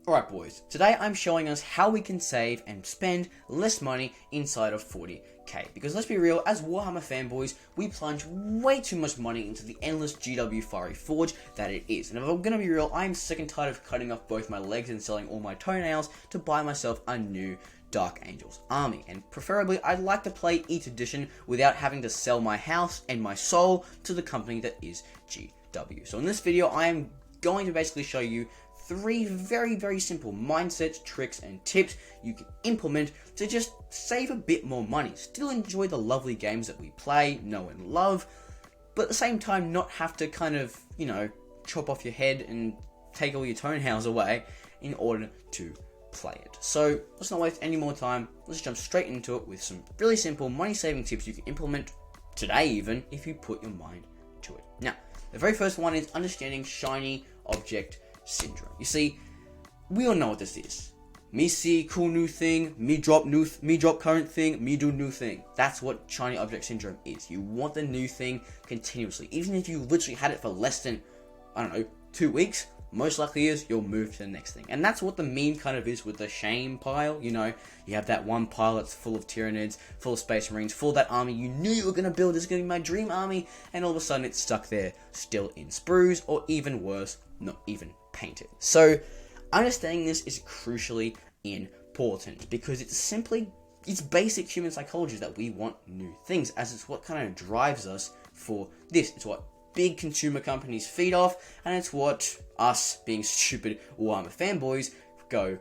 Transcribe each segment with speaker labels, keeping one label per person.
Speaker 1: Alright boys, today I'm showing us how we can save and spend less money inside of 40k. Because let's be real, as Warhammer fanboys, we plunge way too much money into the endless GW Fiery Forge that it is. And if I'm gonna be real, I'm sick and tired of cutting off both my legs and selling all my toenails to buy myself a new Dark Angels army. And preferably, I'd like to play each edition without having to sell my house and my soul to the company that is GW. So in this video, I am going to basically show you 3 very simple mindsets, tricks, and tips you can implement to just save a bit more money. Still enjoy the lovely games that we play, know, and love, but at the same time not have to kind of, chop off your head and take all your toenails away in order to play it. So let's not waste any more time. Let's jump straight into it with some really simple money-saving tips you can implement today even if you put your mind to it. Now, the very first one is understanding shiny object syndrome. You see, we all know what this is. Me see cool new thing, me drop current thing, me do new thing. That's what shiny object syndrome is. You want the new thing continuously. Even if you literally had it for less than, 2 weeks, most likely is you'll move to the next thing. And that's what the meme kind of is with the shame pile. You have that one pile that's full of Tyranids, full of Space Marines, full of that army you knew you were going to build. This is going to be my dream army. And all of a sudden it's stuck there, still in sprues, or even worse, not even painted. So understanding this is crucially important because it's basic human psychology that we want new things, as it's what kind of drives us for this. It's what big consumer companies feed off, and it's what us being stupid Warhammer fanboys go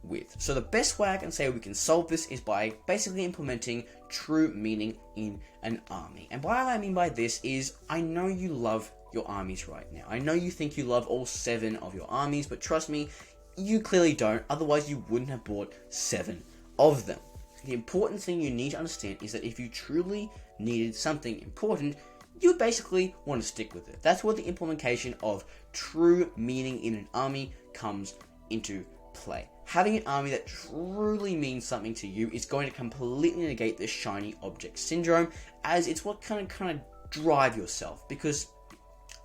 Speaker 1: with. So the best way I can say we can solve this is by basically implementing true meaning in an army. And what I mean by this is, I know you love your armies right now. I know you think you love all 7 of your armies, but trust me, you clearly don't. Otherwise, you wouldn't have bought 7 of them. The important thing you need to understand is that if you truly needed something important, you basically want to stick with it. That's where the implementation of true meaning in an army comes into play. Having an army that truly means something to you is going to completely negate the shiny object syndrome, as it's what kind of drive yourself. Because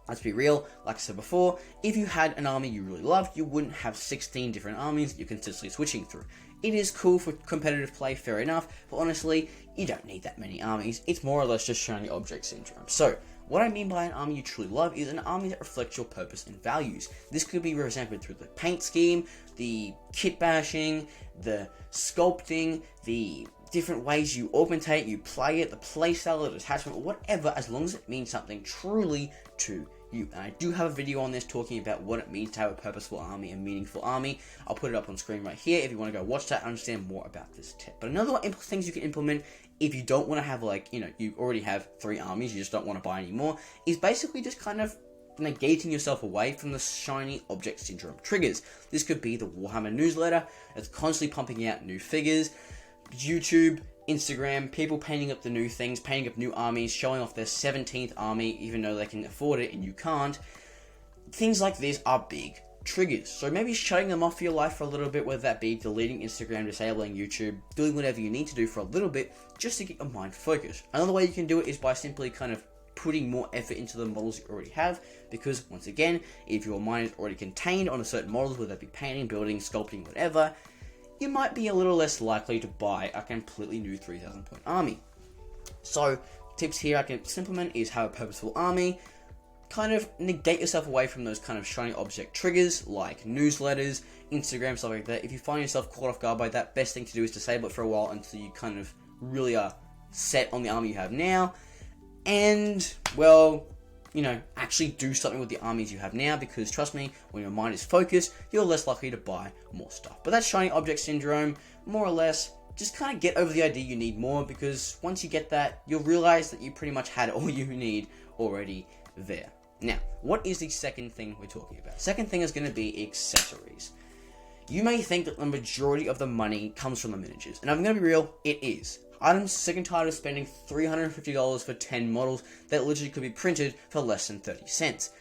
Speaker 1: let's be real, like I said before, if you had an army you really loved, you wouldn't have 16 different armies you're consistently switching through. It is cool for competitive play, fair enough, but honestly, you don't need that many armies. It's more or less just shiny object syndrome. So, what I mean by an army you truly love is an army that reflects your purpose and values. This could be represented through the paint scheme, the kit bashing, the sculpting, the different ways you augmentate, you play it, the playstyle, the attachment, whatever, as long as it means something truly to you. And I do have a video on this talking about what it means to have a purposeful army, a meaningful army. I'll put it up on screen right here if you want to go watch that and understand more about this tip. But another things you can implement if you don't want to have you already have 3 armies, you just don't want to buy any more, is basically just kind of negating yourself away from the shiny object syndrome triggers. This could be the Warhammer newsletter that's constantly pumping out new figures, YouTube, Instagram, people painting up the new things, painting up new armies, showing off their 17th army even though they can afford it and you can't. Things like this are big triggers. So maybe shutting them off for your life for a little bit, whether that be deleting Instagram, disabling YouTube, doing whatever you need to do for a little bit just to get your mind focused. Another way you can do it is by simply kind of putting more effort into the models you already have, because once again, if your mind is already contained on a certain models, whether that be painting, building, sculpting, whatever, you might be a little less likely to buy a completely new 3,000 point army. So, tips here I can implement is have a purposeful army, kind of negate yourself away from those kind of shiny object triggers like newsletters, Instagram, stuff like that. If you find yourself caught off guard by that, best thing to do is disable it for a while until you kind of really are set on the army you have now, and, well, actually do something with the armies you have now, because trust me, when your mind is focused, you're less likely to buy more stuff. But that's shiny object syndrome, more or less. Just kind of get over the idea you need more, because once you get that, you'll realize that you pretty much had all you need already there. Now, what is the second thing we're talking about? Second thing is going to be accessories. You may think that the majority of the money comes from the miniatures, and I'm going to be real, it is. I'm sick and tired of spending $350 for 10 models that literally could be printed for less than 30 cents.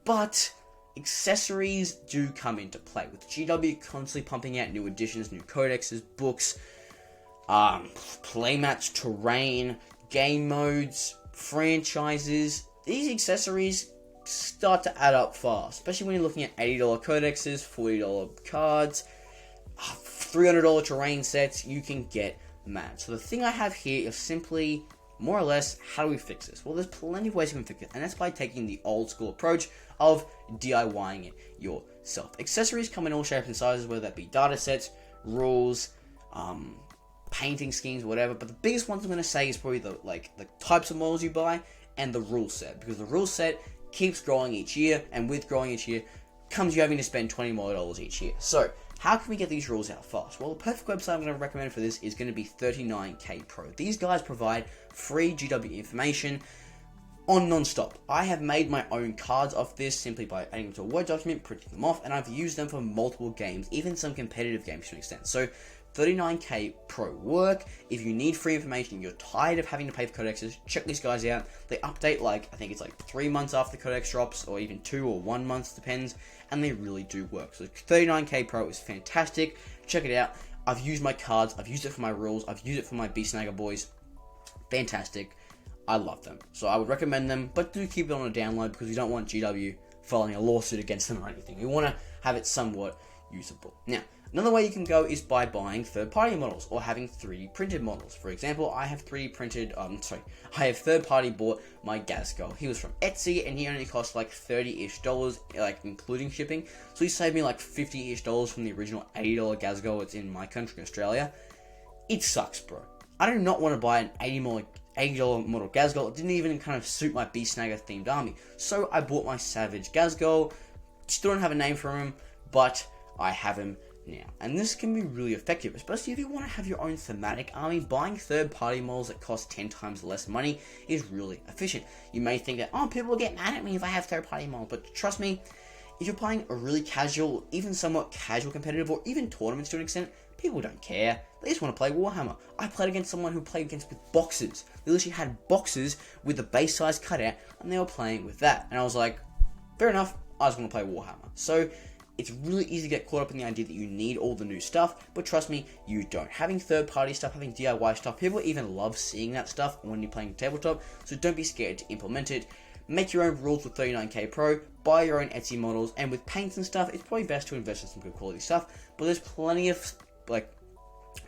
Speaker 1: But accessories do come into play, with GW constantly pumping out new editions, new codexes, books, playmats, terrain, game modes, franchises. These accessories start to add up fast, especially when you're looking at $80 codexes, $40 cards, $300 terrain sets. You can get mad. So the thing I have here is simply, more or less, how do we fix this? Well, there's plenty of ways you can fix it, and that's by taking the old school approach of DIYing it yourself. Accessories come in all shapes and sizes, whether that be data sets, rules, painting schemes, whatever. But the biggest ones I'm going to say is probably the types of models you buy and the rule set, because the rule set keeps growing each year, and with growing each year comes you having to spend $20 more each year. So how can we get these rules out fast? Well, the perfect website I'm going to recommend for this is going to be 39K Pro. These guys provide free GW information on non-stop. I have made my own cards off this simply by adding them to a Word document, printing them off, and I've used them for multiple games, even some competitive games to an extent. So 39K Pro work. If you need free information, you're tired of having to pay for codexes, check these guys out. They update I think it's 3 months after the codex drops, or even 2 or 1 month, depends, and they really do work. So 39K Pro is fantastic. Check it out. I've used my cards, I've used it for my rules, I've used it for my Beast Snagger boys. Fantastic. I love them. So I would recommend them, but do keep it on a download because we don't want GW filing a lawsuit against them or anything. We want to have it somewhat usable. Now, another way you can go is by buying third-party models or having 3D printed models. For example, I have I have third-party bought my Gazgul. He was from Etsy and he only cost $30-ish, including shipping. So he saved me $50-ish from the original $80 Gazgul it's in my country, Australia. It sucks, bro. I do not want to buy an $80 model Gazgul. It didn't even kind of suit my Beast Snagger themed army. So I bought my Savage Gazgul. Still don't have a name for him, but I have him now. And this can be really effective, especially if you want to have your own thematic army. Buying third-party models that cost 10 times less money is really efficient. You may think that, people will get mad at me if I have third-party models, but trust me, if you're playing a really casual, even somewhat casual competitive, or even tournaments to an extent, people don't care. They just want to play Warhammer. I played against someone who played against with boxes. They literally had boxes with the base size cut out, and they were playing with that. And I was like, fair enough, I just want to play Warhammer. So it's really easy to get caught up in the idea that you need all the new stuff, but trust me, you don't. Having third-party stuff, having DIY stuff, people even love seeing that stuff when you're playing tabletop, so don't be scared to implement it. Make your own rules with 39K Pro, buy your own Etsy models, and with paints and stuff, it's probably best to invest in some good quality stuff, but there's plenty of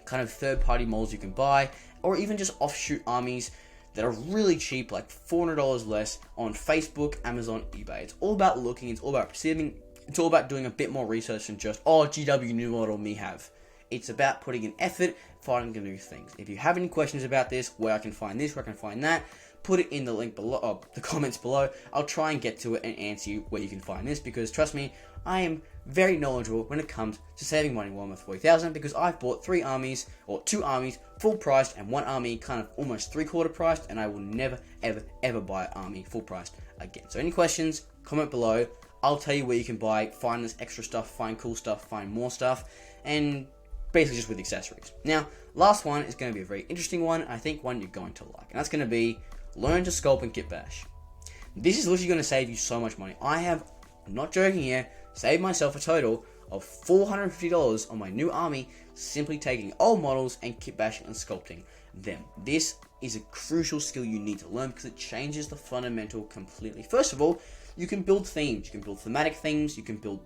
Speaker 1: kind of third-party models you can buy, or even just offshoot armies that are really cheap, $400 less on Facebook, Amazon, eBay. It's all about looking, it's all about perceiving, it's all about doing a bit more research than just, GW new model me have. It's about putting in effort, finding the new things. If you have any questions about this, where I can find this, where I can find that, put it in the link below, the comments below. I'll try and get to it and answer you where you can find this, because trust me, I am very knowledgeable when it comes to saving money in Warhammer 40,000, because I've bought 2 armies full priced and 1 army kind of almost 3/4 priced, and I will never ever buy an army full priced again. So any questions, comment below. I'll tell you where you can buy, find this extra stuff, find cool stuff, find more stuff, and basically just with accessories. Now, last one is going to be a very interesting one, and I think one you're going to like, and that's going to be learn to sculpt and kit bash. This is literally going to save you so much money. I'm not joking here, saved myself a total of $450 on my new army, simply taking old models and kit bashing and sculpting them. This is a crucial skill you need to learn because it changes the fundamental completely. First of all, you can build themes, you can build thematic themes, you can build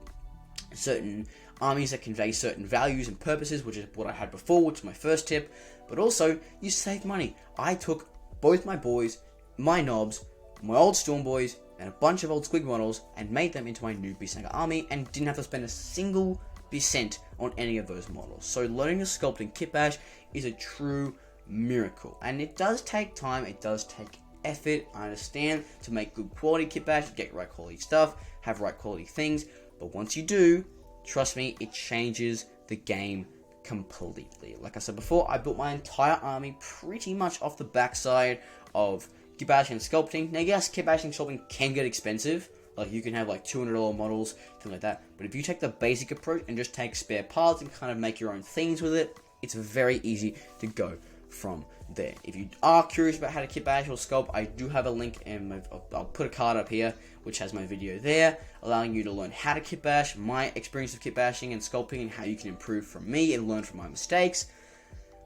Speaker 1: certain armies that convey certain values and purposes, which is what I had before, which is my first tip, but also you save money. I took both my boys, my knobs, my old Storm boys, and a bunch of old Squig models and made them into my new Beast Snagger army and didn't have to spend a single % on any of those models. So learning to sculpt and kit bash is a true miracle, and it does take time, it does take effort, I understand, to make good quality kit bash, get right quality stuff, have right quality things, but once you do, trust me, it changes the game completely. Like I said before, I built my entire army pretty much off the backside of kit bashing and sculpting. Now yes, kit bashing and sculpting can get expensive, you can have $200 models, things like that, but if you take the basic approach and just take spare parts and kind of make your own things with it, it's very easy to go from there. If you are curious about how to kit bash or sculpt, I do have a link, and I'll put a card up here which has my video there, allowing you to learn how to kit bash, my experience of kit bashing and sculpting, and how you can improve from me and learn from my mistakes.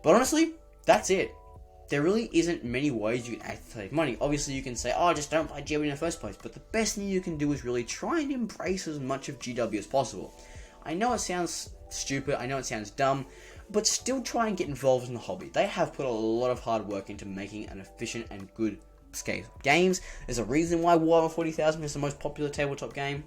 Speaker 1: But honestly, that's it. there really isn't many ways you can actually save money. Obviously, you can say, oh, just don't buy GW in the first place. But the best thing you can do is really try and embrace as much of GW as possible. I know it sounds stupid, I know it sounds dumb, but still try and get involved in the hobby. They have put a lot of hard work into making an efficient and good scale of games. There's a reason why Warhammer 40,000 is the most popular tabletop game.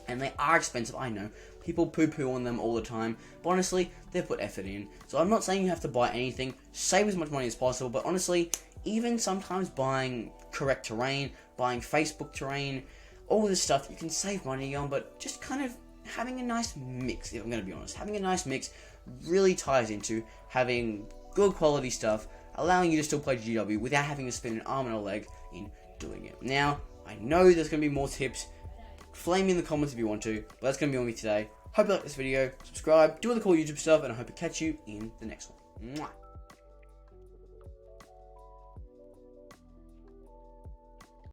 Speaker 1: And they are expensive, I know. People poo-poo on them all the time. But honestly, they've put effort in. So I'm not saying you have to buy anything. Save as much money as possible. But honestly, even sometimes buying correct terrain, buying Facebook terrain, all this stuff you can save money on. But just kind of having a nice mix, if I'm going to be honest. Having a nice mix really ties into having good quality stuff, allowing you to still play GW without having to spend an arm and a leg in doing it. Now, I know there's going to be more tips. Flame me in the comments if you want to, but that's going to be all me today. Hope you like this video, subscribe, do all the cool YouTube stuff, and I hope to catch you in the next one. Mwah.